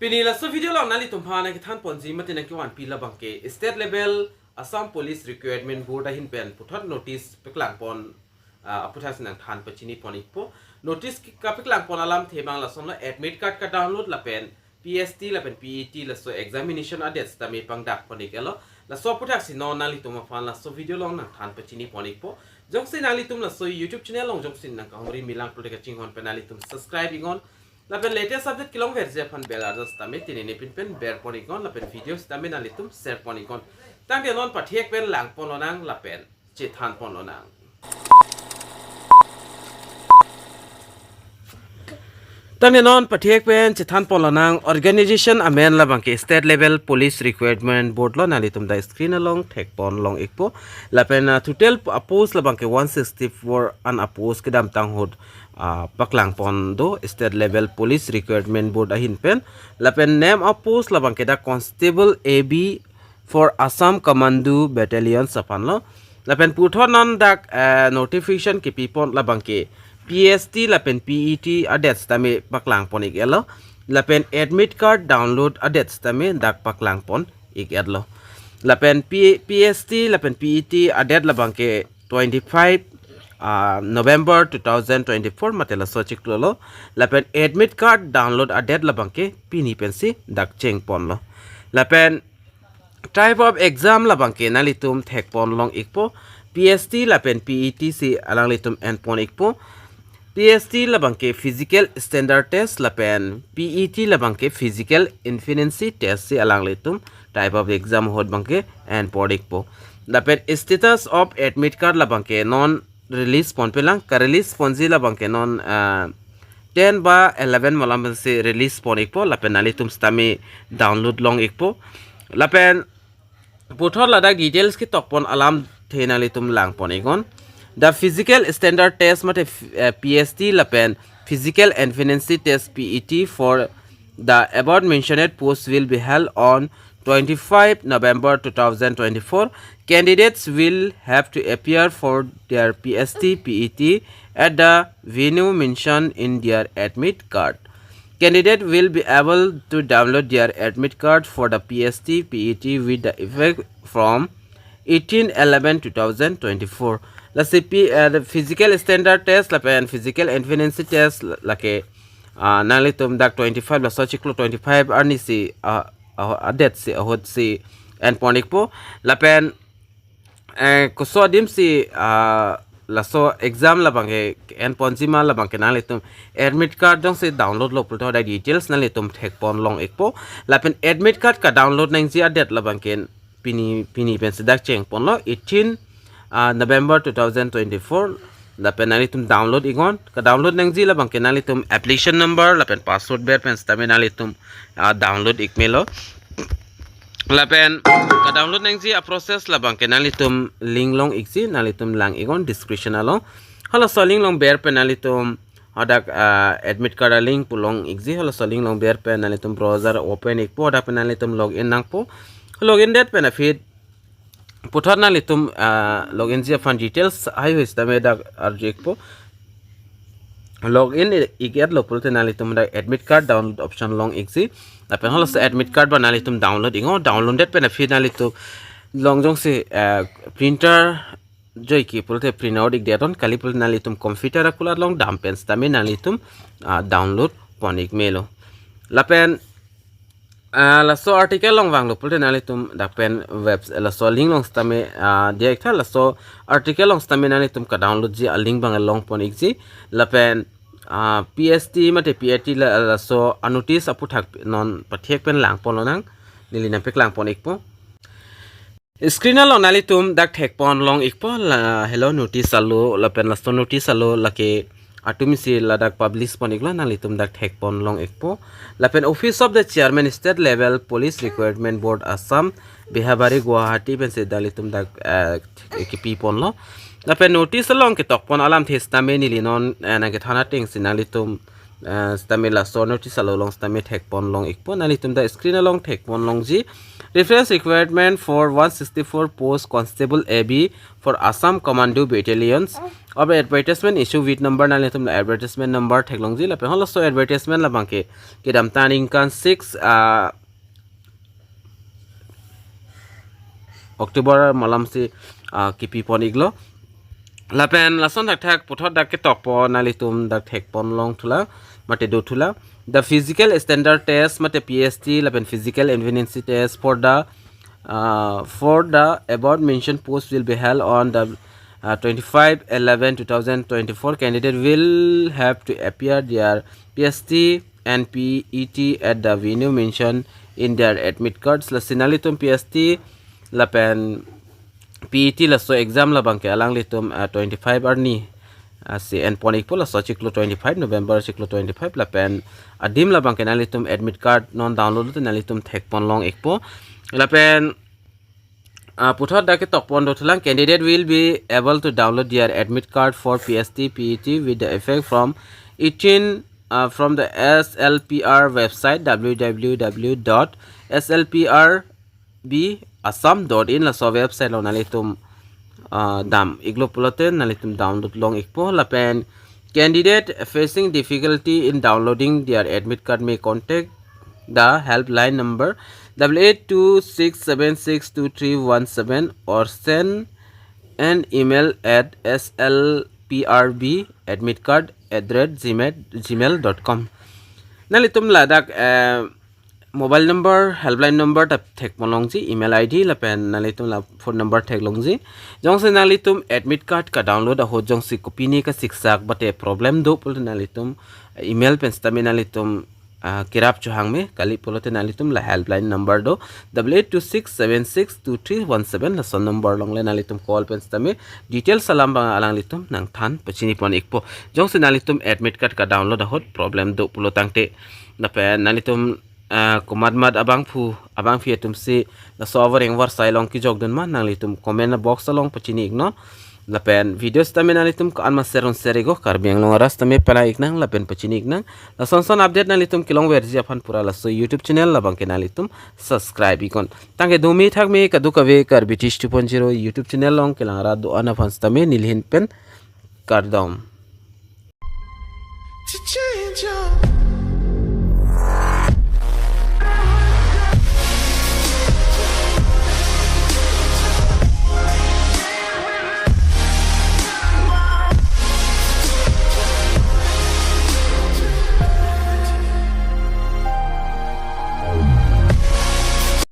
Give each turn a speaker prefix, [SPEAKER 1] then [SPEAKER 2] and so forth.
[SPEAKER 1] Pini la so video lang nali tumphana ki than ponji matina ki wan pila bangke state level Assam Police Recruitment Board ahin pen puthot notice peklang pon aputhas nang than pachini ponipo notice ka peklang pon alam thebang la somla admit card ka download la pen PST la pen PET la so examination dates ta me pang dak ponik elo la so puthas si non nali tum fan la so video long nang than pachini ponipo jong se nali tum la so YouTube channel long jong sin nang ka hori milang pulika chinghon penali tum subscribe ingon la pen latest update kilong version fan belarjas tame tinini pin pen bear ponikon la pen videos tame nalitum share ponikon tang de non pathiek pen lang pononang la pen chithan pononang tang de non pathiek pen chithan pononang organization amen la bangke state level police recruitment board lo nalitum da screen along thek pon long ekpo la pen total oppose la bangke 164 unopposed kedam tang hod paklang pondo state level police recruitment board ahin pen lapen name of post labang keda Constable AB for Assam Commando Battalion sapan lo lapen puthonan dak notification ki pipon labang ke PST lapen PET adets tame paklang pon igelo lapen admit card download adets tame dak paklang pon igelo lapen PST lapen PET adet labang ke 25 November 2024 matela sochik lolo lapen admit card download adet labangke pini pensi dak cheng pon lo lapen type of exam labangke nalitum thek pon long ikpo PST lapen PET si alang litum en pon ikpo PST labangke physical standard test lapen PET labangke physical efficiency test si alang litum type of exam hod bangke en pon ikpo lapen status of admit card labangke non release pon pelang ka release pon zila bangke non 10 ba 11 malam se release pon ikpo lapen nalitum stami download long ikpo lapen puthor ladak details ki tokpon alam thenalitum lang pon igon the physical standard test mate PST lapen physical efficiency test PET for the above mentioned post will be held on 25 November 2024. Candidates will have to appear for their PST PET at the venue mentioned in their admit card. Candidate will be able to download their admit card for the PST PET with the effect from 18/11/2024. Let's say the physical standard test and physical efficiency test like nalitum dak 25 la sochiklo 25 arni si adet si ahod si en ponik po lapen kusodim si laso exam labang en ponzima labang nalitum admit card dong si download lo pulto da details nalitum thek pon long ekpo lapen admit card ka download nang si adet labang ken pini pen si dak cheng pon lo 18 November 2024 lapen nalitum download ingon ka download nang zila bang kenalitum application number lapen password ber pen stame nalitum download ikmelo lapen ka download nang zi a process labang kenalitum link long iksi nalitum lang ingon description along hala so link long ber pen nalitum adak admit card link pulong iksi hala so link long ber pen nalitum browser open ikpo ada pen nalitum login nang po login date benefit puthor nalitum login ji fan details ai hois tame da arjek po login iget lo pulte nalitum da admit card download option long exi apen holos admit card banalitum download ingo downloaded benefit nalitum longjong se printer joy ki pulte print out ik deton kali pulte nalitum computer akular long dampens tame nalitum download ponik melo lapen laso article long wang lo pulte nalitum dapen web laso link long stame direct laso article long stame nalitum ka download ji a link bang long pon exi lapen PST mate PET laso notice aputhak non pathiek pen lang pon nang nilina pek lang pon ikpo screen lo nalitum dak thek pon long ikpo hello notice alo lapen laso notice alo lake atumi si ladak publish poniklo nalitum dak thek pon long ekpo lapen office of the chairman state level police recruitment board Assam Bihabari Guwahati pen se dalitum dak kipi pon lo lapen notice long ke tok pon alam thesta me nilinon na ke thana ting sinalitum stami la so notice along stami thek pon long ikpo nali tum da screen along thek pon long ji reference requirement for 164 post constable AB for Assam Commando battalions of advertisement issue with number nali tum la advertisement number thek long ji la pe holo so advertisement la bangke kidam taning kan 6 October malam si kipi pon iglo lapen lason dak thak puthot dak ke tok po nali tum dak thek pon long thula mate do thula the physical standard test mate PST lapen physical evidence test for the above mentioned post will be held on the 25/11/2024 candidate will have to appear their PST and PET at the venue mentioned in their admit cards la sinali tum PST lapen PET la so exam la bangke alang litum 25 arni si endpoint ikpo la so chiklo 25 November chiklo 25 la pen adim la bangke na litum admit card non download na litum thek pon long ikpo la pen puthot dake tokpon do thulang candidate will be able to download their admit card for PST PET with the effect from 18 from the SLPR website www.slprbassam.in la so website lo nalitum dam iglo pulote nalitum download long ikpo la pen candidate facing difficulty in downloading their admit card may contact the helpline number 8826762317 or send an email at slprbadmitcard@gmail.com nalitum ladak mobile number helpline number tap thek molongji email id la pen nalitum la phone number thek longji jongse nalitum admit card ka download a ho jongsi copy ni ka siksak bate problem do pul nalitum email pen staminalitum kirap chuhangme kali polote nalitum la helpline number do 8826762317 la son number longle nalitum call pen stame details salam bang alang litum nang than pachini pon ikpo jongse nalitum admit card ka download a hot problem do pulotangte na pen nalitum kumadmad abang phu tum si la solvering war sailong ki jogdun ma nalitum comment box along pachini igno la pen videos tamen nalitum kan ma seron serego karbiang long ras tame pala iknang la pen pachini iknang la son update nalitum kilong verji afan pura la so YouTube channel la bangke nalitum subscribe ikon tange dumi thak me kadu kave kar british 2.0 YouTube channel long kilang ra do ana fans tame nilhin pen kardom